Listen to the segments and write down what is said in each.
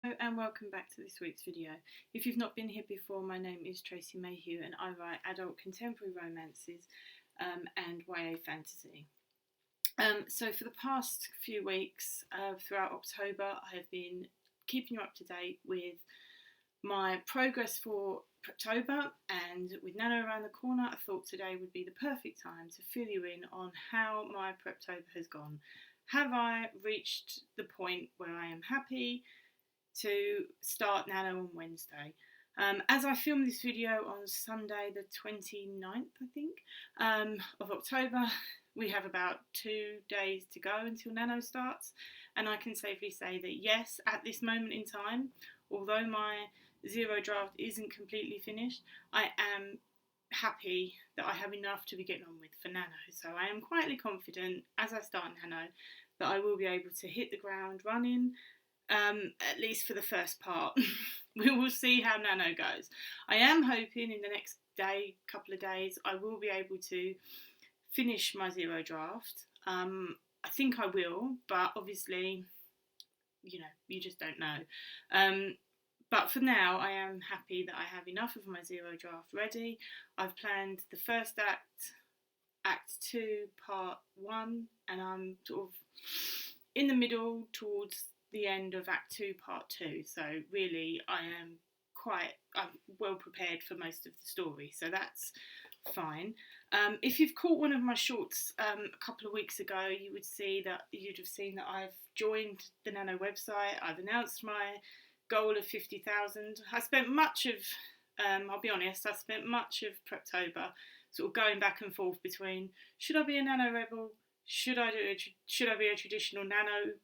Hello and welcome back to this week's video. If you've not been here before, my name is Tracy Mayhew and I write adult contemporary romances and YA fantasy. So for the past few weeks, throughout October, I have been keeping you up to date with my progress for Preptober, and with NaNo around the corner, I thought today would be the perfect time to fill you in on how my Preptober has gone. Have I reached the point where I am happy to start NaNo on Wednesday? As I film this video on Sunday the 29th, I think, of October, we have about 2 days to go until NaNo starts, and I can safely say that yes, at this moment in time, although my zero draft isn't completely finished, I am happy that I have enough to be getting on with for NaNo. So I am quietly confident as I start NaNo that I will be able to hit the ground running, at least for the first part. We will see how NaNo goes. I am hoping in the next couple of days, I will be able to finish my zero draft. I think I will, but obviously, you just don't know. But for now, I am happy that I have enough of my zero draft ready. I've planned the first act, Act 2, Part 1, and I'm sort of in the middle towards the end of Act 2, Part 2. So really, I'm well prepared for most of the story, so that's fine. If you've caught one of my shorts a couple of weeks ago, you'd have seen that I've joined the NaNo website. I've announced my goal of 50,000. I spent much of, I'll be honest, I spent much of Preptober sort of going back and forth between, should I be a NaNo rebel? Should I be a traditional nanoist?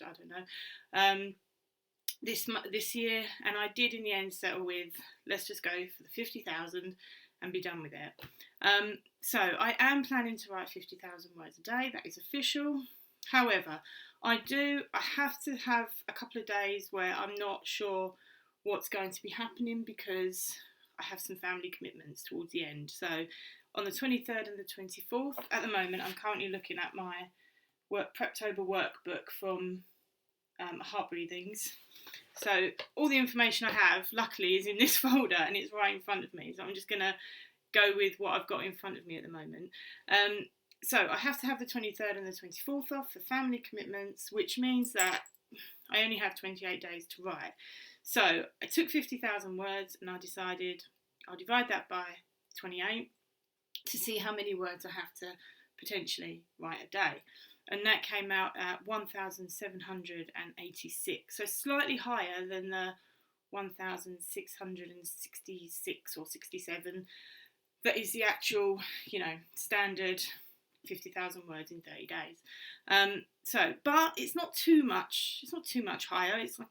I don't know. This year, and I did in the end settle with, let's just go for the 50,000 and be done with it. So I am planning to write 50,000 words a day. That is official. However, I have to have a couple of days where I'm not sure what's going to be happening because I have some family commitments towards the end. So on the 23rd and the 24th, at the moment, I'm currently looking at my Preptober workbook from Heart Breathings. So all the information I have, luckily, is in this folder and it's right in front of me. So I'm just going to go with what I've got in front of me at the moment. So I have to have the 23rd and the 24th off for family commitments, which means that I only have 28 days to write. So I took 50,000 words and I decided I'll divide that by 28 to see how many words I have to potentially write a day. And that came out at 1,786, so slightly higher than the 1,666 or 67 that is the actual, standard 50,000 words in 30 days. But it's not too much. It's not too much higher. It's like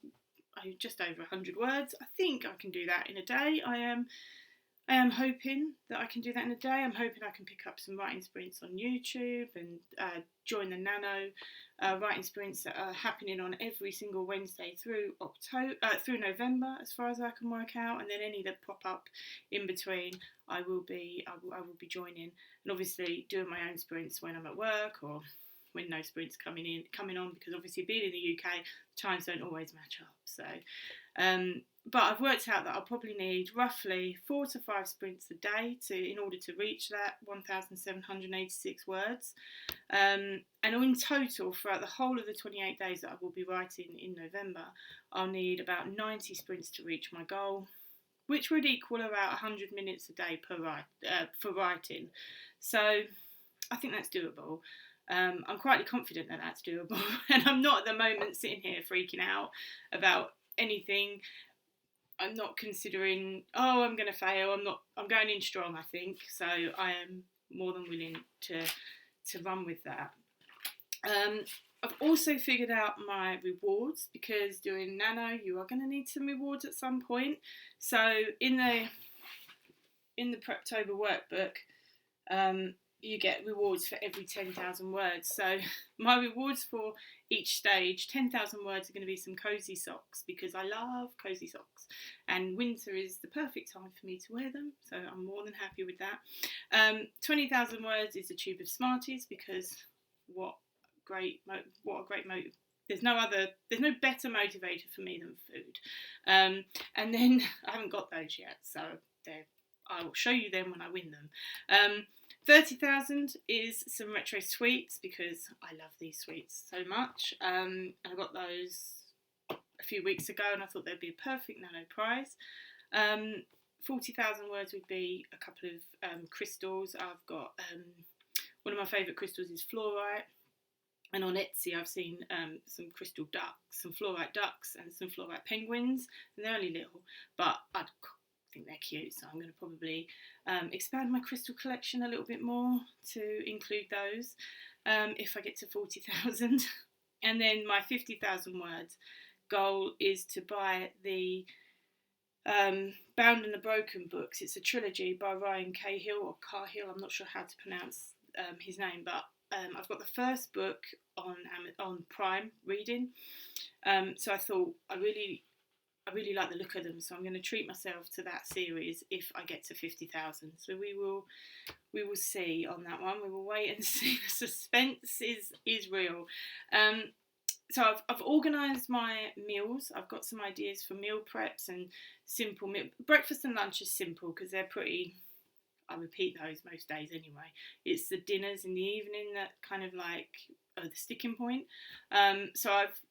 just over 100 words. I think I can do that in a day. I am hoping that I can do that in a day. I'm hoping I can pick up some writing sprints on YouTube and join the NaNo writing sprints that are happening on every single Wednesday through November, as far as I can work out. And then any that pop up in between, I will be joining, and obviously doing my own sprints when I'm at work or when no sprints coming on, because obviously being in the UK, times don't always match up. So. But I've worked out that I'll probably need roughly 4 to 5 sprints a day in order to reach that 1,786 words. And in total, throughout the whole of the 28 days that I will be writing in November, I'll need about 90 sprints to reach my goal, which would equal about 100 minutes a day for writing. So I think that's doable. I'm quite confident that that's doable, and I'm not at the moment sitting here freaking out about anything. I'm not considering, I'm going to fail. I'm going in strong, I think. So I am more than willing to run with that. I've also figured out my rewards, because doing NaNo, you are going to need some rewards at some point. So in the Preptober workbook, you get rewards for every 10,000 words. So my rewards for each stage, 10,000 words, are going to be some cosy socks, because I love cosy socks, and winter is the perfect time for me to wear them, so I'm more than happy with that. 20,000 words is a tube of Smarties, because what a great there's no better motivator for me than food. And then I haven't got those yet, so I will show you them when I win them. 30,000 is some retro sweets, because I love these sweets so much. And I got those a few weeks ago, and I thought they'd be a perfect NaNo prize. 40,000 words would be a couple of crystals. I've got one of my favourite crystals is fluorite, and on Etsy I've seen some crystal ducks, some fluorite ducks, and some fluorite penguins, and they're only little, but I think they're cute, so I'm going to probably expand my crystal collection a little bit more to include those if I get to 40,000. And then my 50,000 words goal is to buy the Bound and the Broken books. It's a trilogy by Ryan Cahill, or Cahill, I'm not sure how to pronounce his name, but I've got the first book on Prime reading, so I thought I really like the look of them, so I'm going to treat myself to that series if I get to 50,000. So we will see on that one. We will wait and see. The suspense is real. So I've organised my meals. I've got some ideas for meal preps and simple meal. Breakfast and lunch is simple because they're pretty. I repeat those most days anyway. It's the dinners in the evening that kind of like are the sticking point. So I've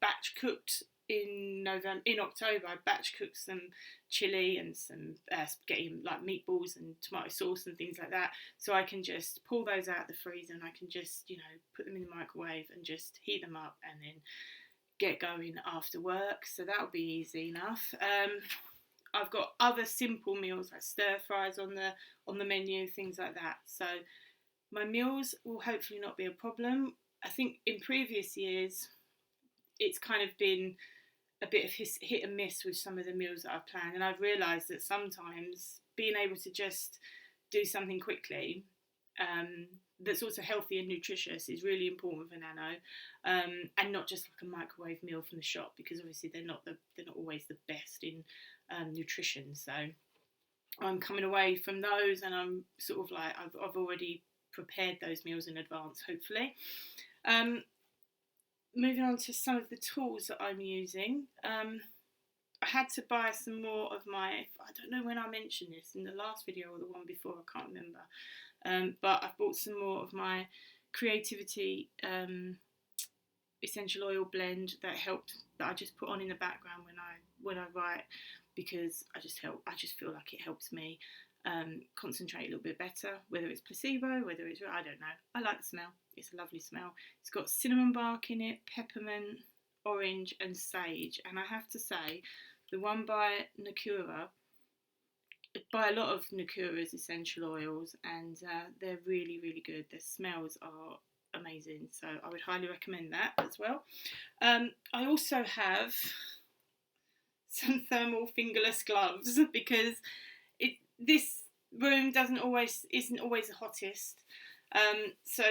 batch cooked in October. I batch cooked some chili and some spaghetti, like meatballs and tomato sauce and things like that. So I can just pull those out of the freezer and I can just, put them in the microwave and just heat them up and then get going after work. So that'll be easy enough. I've got other simple meals like stir fries on the menu, things like that. So my meals will hopefully not be a problem. I think in previous years, it's kind of been a bit of hit and miss with some of the meals that I've planned, and I've realised that sometimes being able to just do something quickly that's also healthy and nutritious is really important for NaNo, and not just like a microwave meal from the shop, because obviously they're not always the best in nutrition. So I'm coming away from those, and I'm sort of like I've already prepared those meals in advance, hopefully. Moving on to some of the tools that I'm using. I had to buy some more of my, I don't know when I mentioned this, in the last video or the one before, I can't remember. But I've bought some more of my Creativity essential oil blend that I just put on in the background when I write, because I just feel like it helps me concentrate a little bit better, whether it's placebo, whether it's, I don't know. I like the smell. It's a lovely smell. It's got cinnamon bark in it, peppermint, orange and sage. And I have to say, the one by Nakura, I buy a lot of Nakura's essential oils, and they're really, really good. Their smells are amazing, so I would highly recommend that as well. I also have some thermal fingerless gloves, because this room isn't always the hottest. So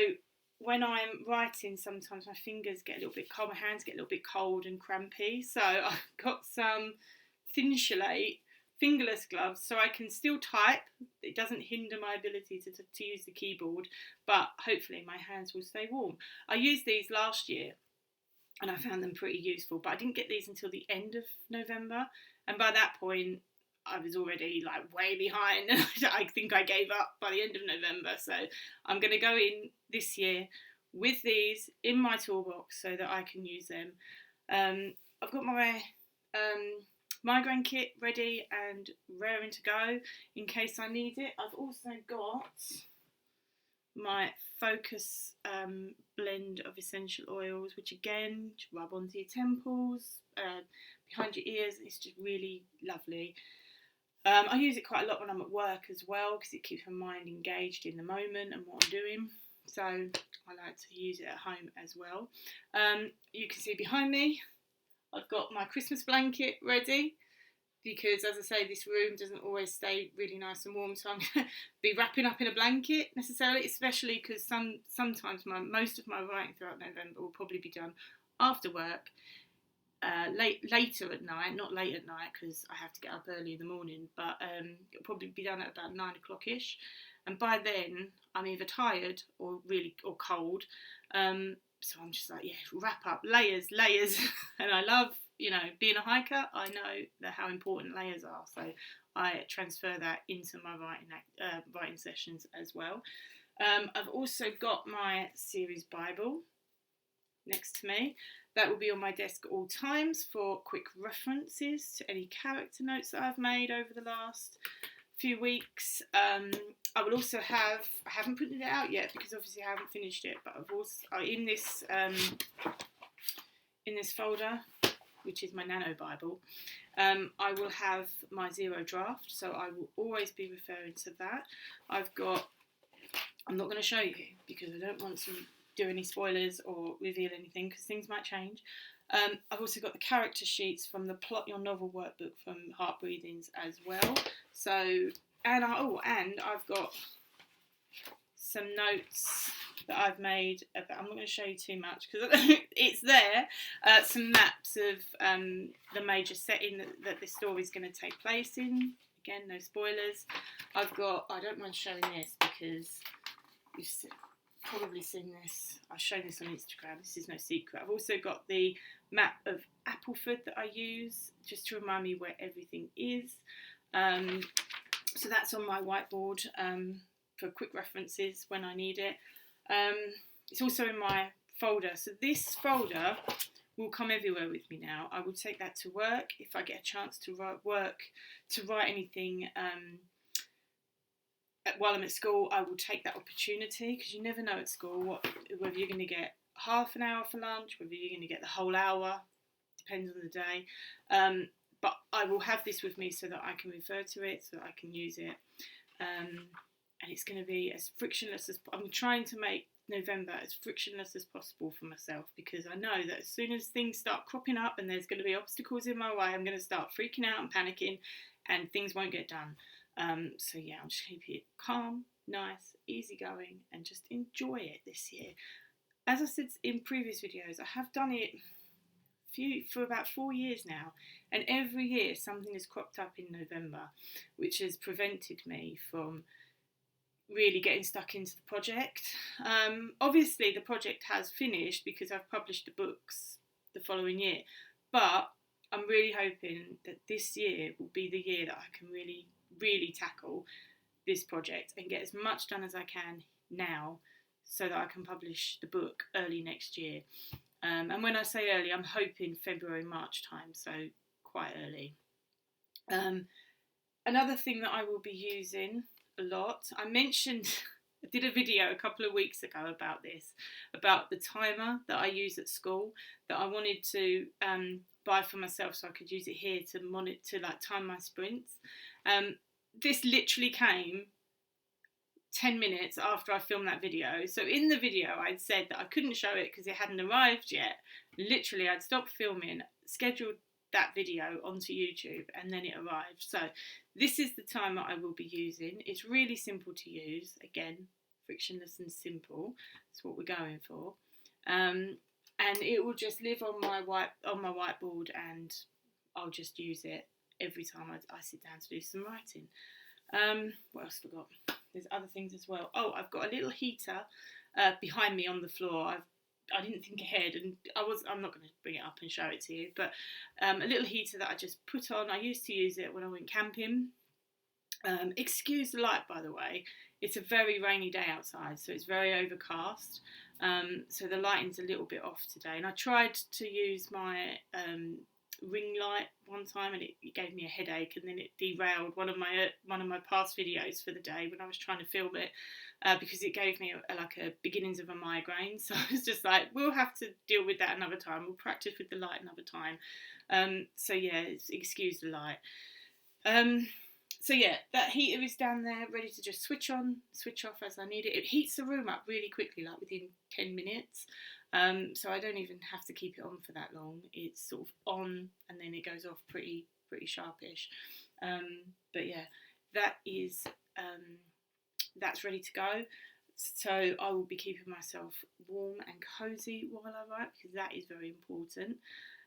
when I'm writing, sometimes my fingers get a little bit cold, my hands get a little bit cold and crampy. So I've got some thin shellac fingerless gloves, so I can still type. It doesn't hinder my ability to use the keyboard, but hopefully my hands will stay warm. I used these last year and I found them pretty useful, but I didn't get these until the end of November, and by that point I was already like way behind. I think I gave up by the end of November, so I'm going to go in this year with these in my toolbox so that I can use them. I've got my migraine kit ready and raring to go in case I need it. I've also got my Focus blend of essential oils, which again, rub onto your temples, behind your ears. It's just really lovely. I use it quite a lot when I'm at work as well, because it keeps my mind engaged in the moment and what I'm doing. So I like to use it at home as well. You can see behind me, I've got my Christmas blanket ready, because as I say, this room doesn't always stay really nice and warm, so I'm going to be wrapping up in a blanket necessarily, especially because sometimes most of my writing throughout November will probably be done after work. Later at night, not late at night because I have to get up early in the morning, but it'll probably be done at about 9 o'clock-ish, and by then I'm either tired or cold, so I'm just like, yeah, wrap up, layers, and I love, you know, being a hiker. I know how important layers are, so I transfer that into my writing sessions as well. I've also got my series Bible next to me. That will be on my desk at all times for quick references to any character notes that I've made over the last few weeks. I will also have, I haven't put it out yet because obviously I haven't finished it, but I've also, in this folder, which is my NaNo Bible, I will have my zero draft, so I will always be referring to that. I'm not going to show you because I don't want to do any spoilers or reveal anything because things might change. I've also got the character sheets from the Plot Your Novel workbook from Heart Breathings as well. So, and I've got some notes that I've made. I'm not going to show you too much because it's there. Some maps of the major setting that this story is going to take place in. Again, no spoilers. I don't mind showing this because you've probably seen this. I've shown this on Instagram. This is no secret. I've also got the map of Appleford that I use just to remind me where everything is. So that's on my whiteboard for quick references when I need it. It's also in my folder. So this folder will come everywhere with me now. I will take that to work if I get a chance to write anything while I'm at school. I will take that opportunity because you never know at school whether you're going to get half an hour for lunch, whether you're going to get the whole hour, depends on the day. But I will have this with me so that I can refer to it, so that I can use it. And it's going to be as frictionless as I'm trying to make November as frictionless as possible for myself, because I know that as soon as things start cropping up and there's going to be obstacles in my way, I'm going to start freaking out and panicking and things won't get done. So yeah, I'm just going to keep it calm, nice, easygoing, and just enjoy it this year. As I said in previous videos, I have done it for about 4 years now, and every year something has cropped up in November which has prevented me from really getting stuck into the project. Obviously the project has finished because I've published the books the following year, but I'm really hoping that this year will be the year that I can really tackle this project and get as much done as I can now so that I can publish the book early next year. And when I say early, I'm hoping February, March time, so quite early. Another thing that I will be using a lot, I did a video a couple of weeks ago about this, about the timer that I use at school that I wanted to buy for myself so I could use it here to monitor, like time my sprints. This literally came 10 minutes after I filmed that video. So in the video I'd said that I couldn't show it because it hadn't arrived yet. Literally I'd stopped filming, scheduled that video onto YouTube, and then it arrived. So this is the timer I will be using. It's really simple to use. Again, frictionless and simple. That's what we're going for. And it will just live on my whiteboard, and I'll just use it every time I sit down to do some writing. What else have I got? There's other things as well. Oh, I've got a little heater behind me on the floor. I didn't think ahead, and I'm not going to bring it up and show it to you, but a little heater that I just put on. I used to use it when I went camping. Excuse the light, by the way. It's a very rainy day outside, so it's very overcast. So the lighting's a little bit off today, and I tried to use my ring light one time, and it gave me a headache, and then it derailed one of my past videos for the day when I was trying to film it, because it gave me a beginnings of a migraine. So I was just like, we'll have to deal with that another time. We'll practice with the light another time. So yeah, excuse the light. So yeah, that heater is down there, ready to just switch on, switch off as I need it. It heats the room up really quickly, like within 10 minutes. So I don't even have to keep it on for that long. It's sort of on and then it goes off pretty sharpish. But yeah, that is that's ready to go. So I will be keeping myself warm and cosy while I write, because that is very important.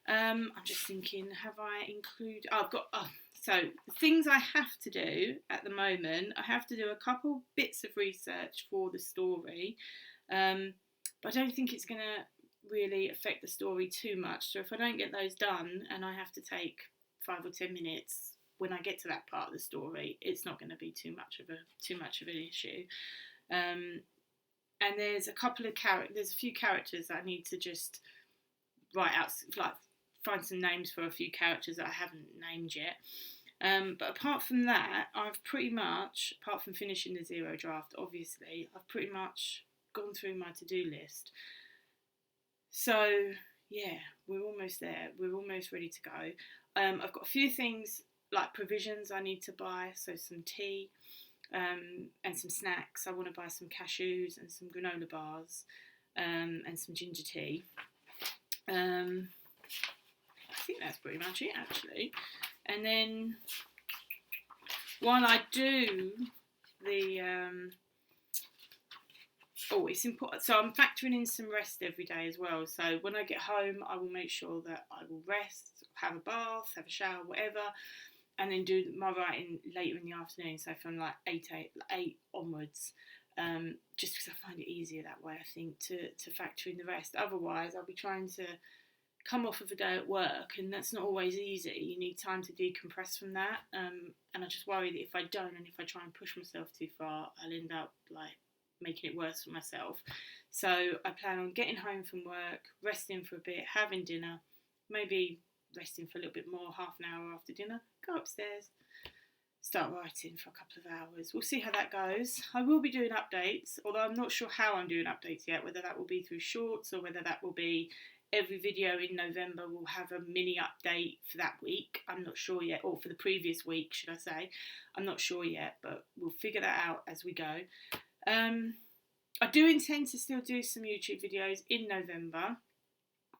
I'm just thinking, have I included? So the things I have to do at the moment, I have to do a couple bits of research for the story. But I don't think it's going to really affect the story too much. So if I don't get those done and I have to take 5 or 10 minutes when I get to that part of the story, it's not going to be too much of an issue. And there's a few characters that I need to just write out, like find some names for a few characters that I haven't named yet. But apart from that, I've pretty much, apart from finishing the zero draft, obviously, I've pretty much gone through my to-do list. So yeah, we're almost there. We're almost ready to go. I've got a few things like provisions I need to buy, so some tea and some snacks. I want to buy some cashews and some granola bars and some ginger tea. I think that's pretty much it, actually. And then while I do the it's important. So I'm factoring in some rest every day as well. So when I get home, I will make sure that I will rest, have a bath, have a shower, whatever, and then do my writing later in the afternoon. So from like 8 onwards, just because I find it easier that way, I think, to factor in the rest. Otherwise, I'll be trying to come off of a day at work, and that's not always easy. You need time to decompress from that, and I just worry that if I don't, and if I try and push myself too far, I'll end up like making it worse for myself. So I plan on getting home from work, resting for a bit, having dinner, maybe resting for a little bit more, half an hour after dinner, go upstairs, start writing for a couple of hours. We'll see how that goes. I will be doing updates, although I'm not sure how I'm doing updates yet, whether that will be through shorts or whether that will be every video in November will have a mini update for that week. I'm not sure yet, or for the previous week, should I say. I'm not sure yet, but we'll figure that out as we go. I do intend to still do some YouTube videos in November.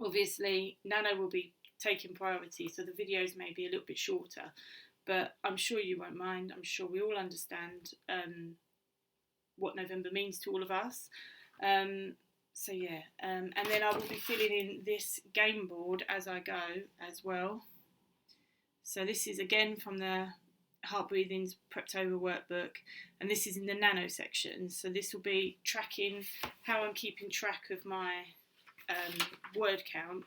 Obviously, NaNo will be taking priority, so the videos may be a little bit shorter, but I'm sure you won't mind. I'm sure we all understand what November means to all of us. So yeah, and then I will be filling in this game board as I go as well. So this is again from the Heart Breathing's Preptober workbook, and this is in the NaNo section. So this will be tracking how I'm keeping track of my word count.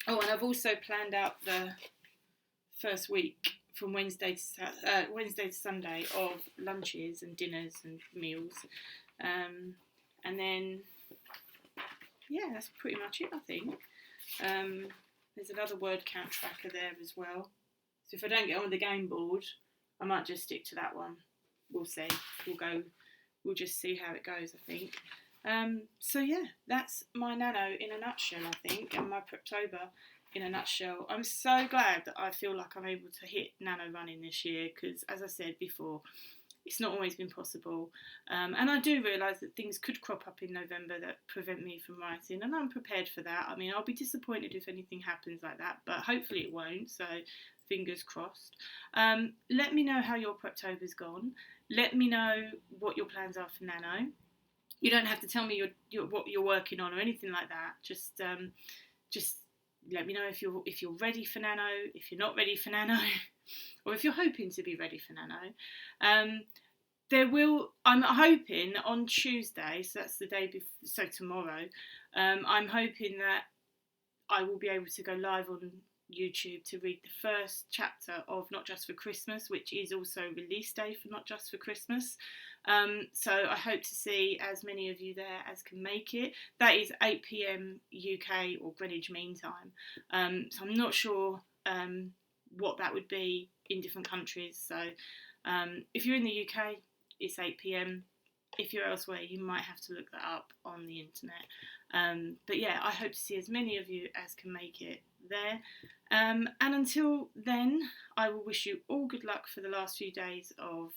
Oh, and I've also planned out the first week from Wednesday to Sunday of lunches and dinners and meals. And then, yeah, that's pretty much it, I think. There's another word count tracker there as well. So if I don't get on with the game board, I might just stick to that one. We'll see. We'll just see how it goes, I think. So yeah, that's my NaNo in a nutshell, I think, and my Preptober in a nutshell. I'm so glad that I feel like I'm able to hit NaNo running this year, because as I said before, it's not always been possible, and I do realise that things could crop up in November that prevent me from writing, and I'm prepared for that. I mean, I'll be disappointed if anything happens like that, but hopefully it won't, so fingers crossed. Let me know how your Preptober's gone. Let me know what your plans are for NaNo. You don't have to tell me what you're working on or anything like that. Just let me know if you're ready for NaNo, if you're not ready for NaNo, or if you're hoping to be ready for NaNo. I'm hoping that on Tuesday, so that's the day before, so tomorrow, I'm hoping that I will be able to go live on YouTube to read the first chapter of Not Just for Christmas, which is also release day for Not Just for Christmas. So I hope to see as many of you there as can make it. That is 8 PM UK or Greenwich Mean Time. So I'm not sure what that would be in different countries. So if you're in the UK, it's 8 PM. If you're elsewhere, you might have to look that up on the internet. But yeah, I hope to see as many of you as can make it there. And until then, I will wish you all good luck for the last few days of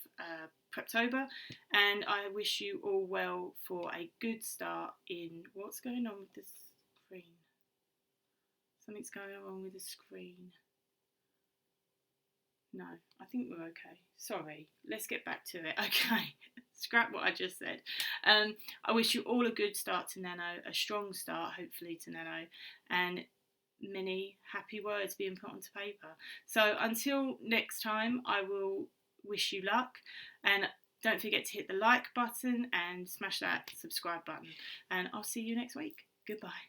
Preptober, and I wish you all well for a good start in what's going on with the screen. Something's going on with the screen. No, I think we're okay. Sorry, let's get back to it. Okay, scrap what I just said. I wish you all a good start to NaNo, a strong start, hopefully, to NaNo, and many happy words being put onto paper. So until next time, I will wish you luck, and don't forget to hit the like button and smash that subscribe button, and I'll see you next week. Goodbye.